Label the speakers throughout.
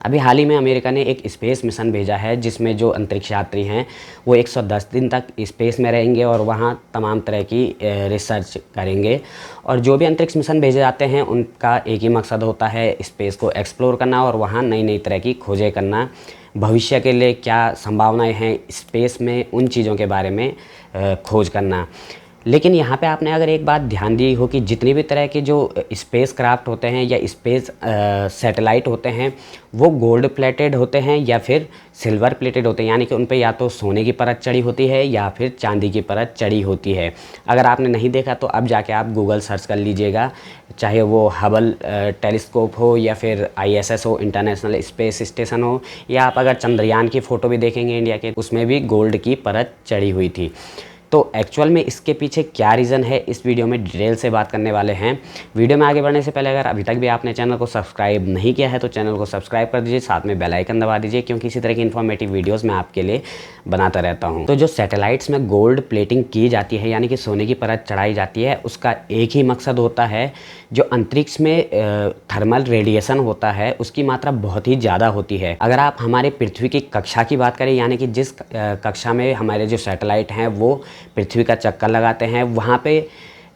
Speaker 1: अभी हाल ही में अमेरिका ने एक स्पेस मिशन भेजा है जिसमें जो अंतरिक्ष यात्री हैं वो 110 दिन तक स्पेस में रहेंगे और वहाँ तमाम तरह की रिसर्च करेंगे। और जो भी अंतरिक्ष मिशन भेजे जाते हैं उनका एक ही मकसद होता है स्पेस को एक्सप्लोर करना और वहाँ नई नई तरह की खोजें करना, भविष्य के लिए क्या संभावनाएं हैं स्पेस में उन चीज़ों के बारे में खोज करना। लेकिन यहाँ पे आपने अगर एक बात ध्यान दी हो कि जितनी भी तरह के जो स्पेस क्राफ्ट होते हैं या स्पेस सैटेलाइट होते हैं वो गोल्ड प्लेटेड होते हैं या फिर सिल्वर प्लेटेड होते हैं, यानी कि उन पे या तो सोने की परत चढ़ी होती है या फिर चांदी की परत चढ़ी होती है। अगर आपने नहीं देखा तो अब जाके आप गूगल सर्च कर लीजिएगा, चाहे वो हबल टेलीस्कोप हो या फिर ISS हो, इंटरनेशनल स्पेस स्टेशन हो, या आप अगर चंद्रयान की फ़ोटो भी देखेंगे इंडिया के, उसमें भी गोल्ड की परत चढ़ी हुई थी। तो एक्चुअल में इसके पीछे क्या रीज़न है इस वीडियो में डिटेल से बात करने वाले हैं। वीडियो में आगे बढ़ने से पहले अगर अभी तक भी आपने चैनल को सब्सक्राइब नहीं किया है तो चैनल को सब्सक्राइब कर दीजिए, साथ में बेल आइकन दबा दीजिए, क्योंकि इसी तरह की इन्फॉर्मेटिव वीडियोस मैं आपके लिए बनाता रहता हूं। तो जो सैटेलाइट्स में गोल्ड प्लेटिंग की जाती है यानी कि सोने की परत चढ़ाई जाती है, उसका एक ही मकसद होता है, जो अंतरिक्ष में थर्मल रेडिएशन होता है उसकी मात्रा बहुत ही ज़्यादा होती है। अगर आप हमारे पृथ्वी की कक्षा की बात करें, यानी कि जिस कक्षा में हमारे जो सैटेलाइट हैं वो पृथ्वी का चक्कर लगाते हैं, वहाँ पे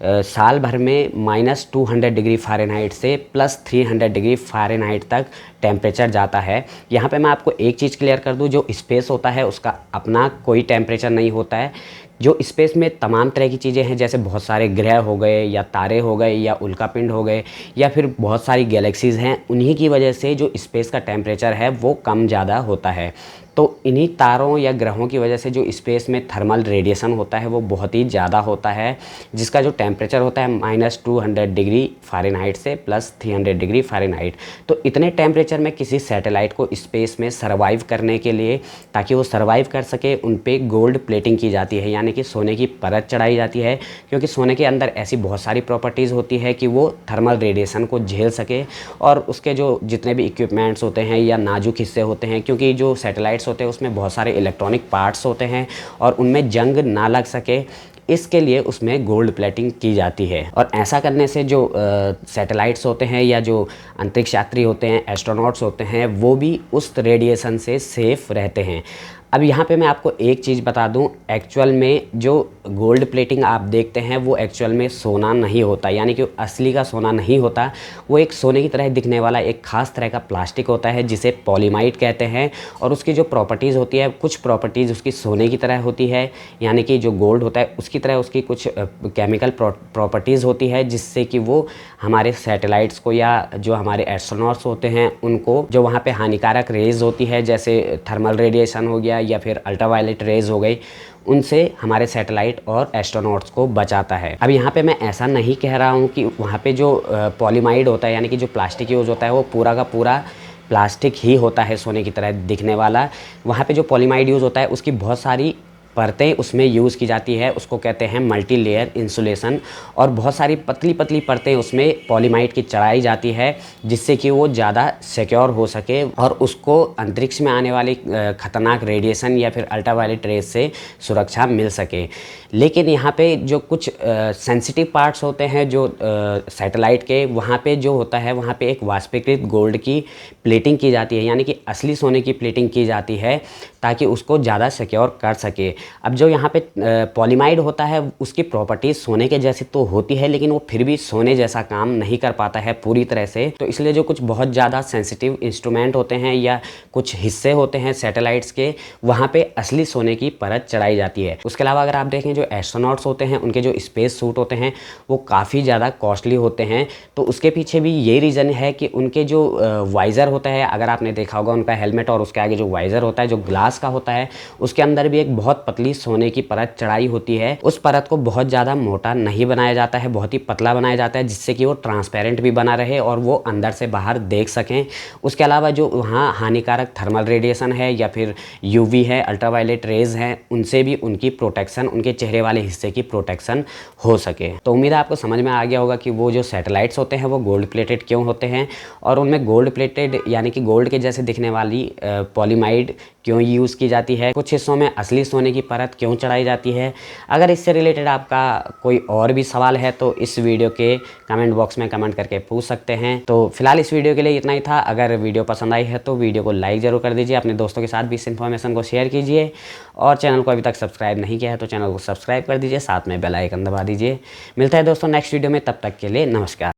Speaker 1: साल भर में -200 डिग्री फ़ारेनहाइट से +300 डिग्री फ़ारेनहाइट तक टेम्परेचर जाता है। यहाँ पे मैं आपको एक चीज़ क्लियर कर दूँ, जो स्पेस होता है उसका अपना कोई टेम्परेचर नहीं होता है। जो स्पेस में तमाम तरह की चीज़ें हैं, जैसे बहुत सारे ग्रह हो गए या तारे हो गए या उल्कापिंड हो गए या फिर बहुत सारी गैलेक्सीज़ हैं, उन्हीं की वजह से जो स्पेस का टेम्परेचर है वो कम ज़्यादा होता है। तो इन्हीं तारों या ग्रहों की वजह से जो स्पेस में थर्मल रेडिएशन होता है वो बहुत ही ज़्यादा होता है, जिसका जो टेम्परेचर होता है -200 डिग्री फ़ारेनहाइट से +300 डिग्री फ़ारेनहाइट। तो इतने टेम्परेचर में किसी सैटेलाइट को स्पेस में सर्वाइव करने के लिए, ताकि वो सर्वाइव कर सके, उन पे गोल्ड प्लेटिंग की जाती है, यानी कि सोने की परत चढ़ाई जाती है। क्योंकि सोने के अंदर ऐसी बहुत सारी प्रॉपर्टीज़ होती है कि वो थर्मल रेडिएशन को झेल सके, और उसके जो जितने भी इक्विपमेंट्स होते हैं या नाजुक हिस्से होते हैं, क्योंकि जो सैटेलाइट्स होते हैं उसमें बहुत सारे इलेक्ट्रॉनिक पार्ट्स होते हैं और उनमें जंग ना लग सके, इसके लिए उसमें गोल्ड प्लेटिंग की जाती है। और ऐसा करने से जो सैटेलाइट्स होते हैं या जो अंतरिक्ष यात्री होते हैं, एस्ट्रोनॉट्स होते हैं, वो भी उस रेडिएशन से सेफ़ रहते हैं। अब यहाँ पे मैं आपको एक चीज़ बता दूँ, एक्चुअल में जो गोल्ड प्लेटिंग आप देखते हैं वो एक्चुअल में सोना नहीं होता, यानी कि असली का सोना नहीं होता। वो एक सोने की तरह दिखने वाला एक ख़ास तरह का प्लास्टिक होता है जिसे पॉलीमाइड कहते हैं, और उसकी जो प्रॉपर्टीज़ होती है, कुछ प्रॉपर्टीज़ उसकी सोने की तरह होती है, यानी कि जो गोल्ड होता है उसकी तरह उसकी कुछ केमिकल प्रॉपर्टीज़ होती है, जिससे कि वो हमारे सैटेलाइट्स को या जो हमारे एस्ट्रोनॉट्स होते हैं उनको जो वहाँ पे हानिकारक रेज होती है, जैसे थर्मल रेडिएशन हो गया या फिर अल्ट्रावायलेट रेज हो गई, उनसे हमारे सैटेलाइट और एस्ट्रोनॉट्स को बचाता है। अब यहाँ पे मैं ऐसा नहीं कह रहा हूँ कि वहाँ पे जो पॉलीमाइड होता है, यानी कि जो प्लास्टिक यूज़ होता है वो पूरा का पूरा प्लास्टिक ही होता है सोने की तरह दिखने वाला। वहाँ पे जो पॉलीमाइड यूज़ होता है उसकी बहुत सारी परतें उसमें यूज़ की जाती है, उसको कहते हैं मल्टी लेयर इंसुलेशन, और बहुत सारी पतली पतली परतें उसमें पॉलीमाइड की चढ़ाई जाती है, जिससे कि वो ज़्यादा सिक्योर हो सके और उसको अंतरिक्ष में आने वाली ख़तरनाक रेडिएशन या फिर अल्ट्रावायलेट रेज से सुरक्षा मिल सके। लेकिन यहाँ पे जो कुछ सेंसिटिव पार्ट्स होते हैं जो सैटेलाइट के, वहाँ पे जो होता है वहाँ पे एक वाष्पीकृत गोल्ड की प्लेटिंग की जाती है, यानी कि असली सोने की प्लेटिंग की जाती है, ताकि उसको ज़्यादा सिक्योर कर सके। अब जो यहाँ पे पॉलीमाइड होता है उसकी प्रॉपर्टीज़ सोने के जैसी तो होती है, लेकिन वो फिर भी सोने जैसा काम नहीं कर पाता है पूरी तरह से। तो इसलिए जो कुछ बहुत ज़्यादा सेंसिटिव इंस्ट्रूमेंट होते हैं या कुछ हिस्से होते हैं सैटेलाइट्स के, वहाँ पे असली सोने की परत चढ़ाई जाती है। उसके अलावा अगर आप देखें, जो एस्ट्रोनॉट्स होते हैं उनके जो स्पेस सूट होते हैं वो काफ़ी ज़्यादा कॉस्टली होते हैं। तो उसके पीछे भी ये रीज़न है कि उनके जो वाइज़र होता है, अगर आपने देखा होगा उनका हेलमेट और उसके आगे जो वाइज़र होता है जो ग्लास का होता है, उसके अंदर भी एक बहुत पतली सोने की परत चढ़ाई होती है। उस परत को बहुत ज़्यादा मोटा नहीं बनाया जाता है, बहुत ही पतला बनाया जाता है, जिससे कि वो ट्रांसपेरेंट भी बना रहे और वो अंदर से बाहर देख सकें। उसके अलावा जो वहाँ हानिकारक थर्मल रेडिएशन है या फिर यूवी है, अल्ट्रावायलेट रेज हैं, उनसे भी उनकी प्रोटेक्शन, उनके चेहरे वाले हिस्से की प्रोटेक्शन हो सके। तो उम्मीद है आपको समझ में आ गया होगा कि वो जो सैटेलाइट्स होते हैं वो गोल्ड प्लेटेड क्यों होते हैं, और उनमें गोल्ड प्लेटेड यानी कि गोल्ड के जैसे दिखने वाली पॉलीमाइड क्यों यूज़ की जाती है। कुछ हिस्सों में असली सोने की परत क्यों चढ़ाई जाती है। अगर इससे रिलेटेड आपका कोई और भी सवाल है तो इस वीडियो के कमेंट बॉक्स में कमेंट करके पूछ सकते हैं। तो फिलहाल इस वीडियो के लिए इतना ही था। अगर वीडियो पसंद आई है तो वीडियो को लाइक ज़रूर कर दीजिए, अपने दोस्तों के साथ भी इस इन्फॉर्मेशन को शेयर कीजिए और चैनल को अभी तक सब्सक्राइब नहीं किया है तो चैनल को सब्सक्राइब कर दीजिए, साथ में बेल आइकन दबा दीजिए। मिलता है दोस्तों नेक्स्ट वीडियो में, तब तक के लिए नमस्कार।